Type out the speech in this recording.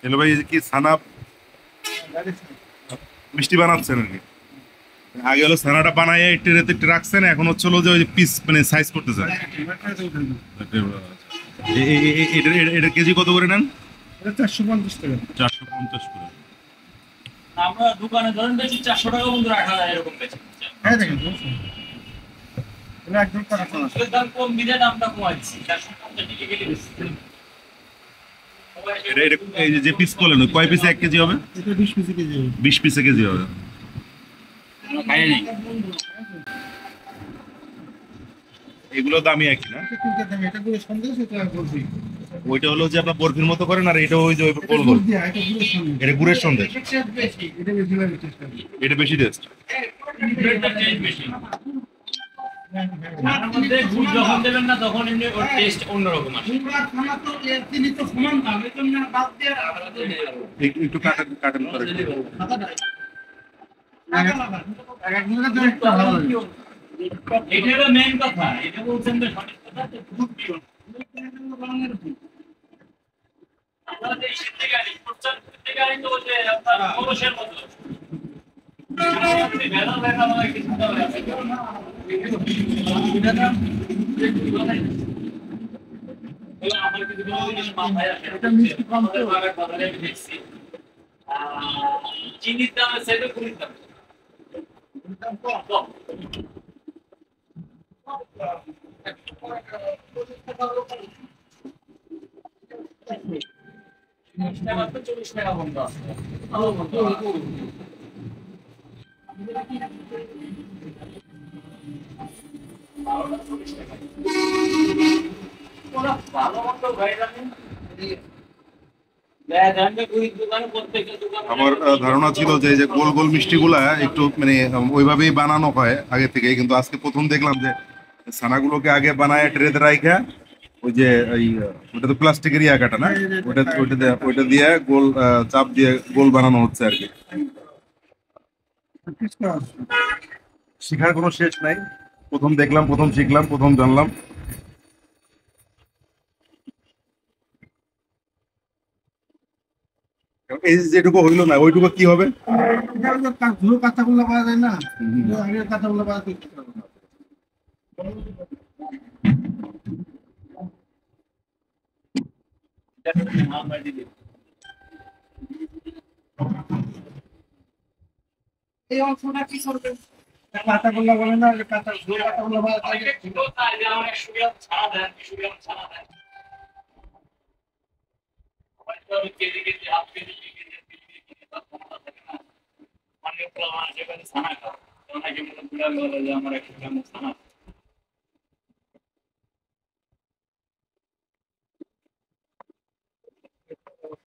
Hello ভাই, এই যে কি ছানা মিষ্টি বানাচ্ছেন আর কি? আগে হলো ছানাটা বানায় ট্রেতে রাখছেন, এখন হচ্ছে হলো যে ওই পিস মানে সাইজ করতেছেন। এটা কেজি কত করে নেন? 450 টাকা। 450 করে। আমরা দোকানে ধরেন বেশি 400 টাকা বন্ধু রাখা যায় এরকম বেশি। হ্যাঁ দেখেন এটা একদম করা করা। এর দাম কম দিলে দামটা কমাচ্ছি 450 টাকা কেজি বেশি। এই যে পিস করলেন ওই কয় পিসে 1 কেজি হবে? এটা 20 পিসে কেজি হবে। 20 পিসে কেজি হবে। খাইয়ে নেই। এগুলো দামই একই না? এটা কিনতে দাম এটা গুলো সন্দেশ এটা বলছি। ওইটা হলো যে আপনার বরফির মতো করেন, আর এটা ওই যে গোল গোল। এটা গুলো সন্দেশ। এটা গুড়ের সন্দেশ। এটা বেশি লাগে টেস্ট করে। এটা বেশি টেস্ট। রেটটা চেঞ্জ বেশি। তার মধ্যে গুড় যখন দেবেন না তখন এমনি ওর টেস্ট অন্যরকম আসে। চিনি তো সমান দাম এজন্য বাদ দিয়ে একটু কাটেন কাটেন করে। এটা হলো মেইন কথা। এটা বলছেন যে সঠিক কথা যে দুধ দিও না। আপনারা যে ইসের থেকে আনি, প্রচার থেকে আনি তো যে আপনার খরচের মতো। আপনি ভেজাল ভেজাল হয় কিছু তো আছে। এটা না আমার কিছু কোনো জিনিস মাথায় আসে। এটা মিষ্টি কম তো বাজারে আমি দেখছি। চিনির দামের সাইডে গুড়ির দাম। গুড়ির দাম কম। মাত্র 40 টাকা বন্ধ আছে। ওরা ভালো মন্দ ভাই জানেন। আমার ধারণা ছিল যে এই যে গোল গোল মিষ্টিগুলা একটু মানে ওইভাবেই বানানো হয় আগে থেকে, কিন্তু আজকে প্রথম দেখলাম যে ছানাগুলোকে আগে বানায় ট্রেতে রাইখা ওই যে এই ওটা তো প্লাস্টিকের কাটা না, ওইটা দিয়ে গোল চাপ দিয়ে গোল বানানো হচ্ছে আর কি। শিখার কোনো শেষ নাই, প্রথম দেখলাম, প্রথম শিখলাম, প্রথম জানলাম। এই যেটুকু হইলো না ওইটুকু কি হবে? ধুলো কাঁচাগুলো পাওয়া যায় না, আগের কাঁচাগুলো পাওয়া যায়। এই অংশটা কি করবে? কাঁচাগুলো বলে না, কাঁচা ধুলো কাঁচাগুলো পাওয়া যায়। কেজি কেজি হাফ কেজি অনেক প্রমাণ সেখানে ছানা খাও অনেকে মনে বুড়া গেল যে আমার 100 গ্রাম ছানা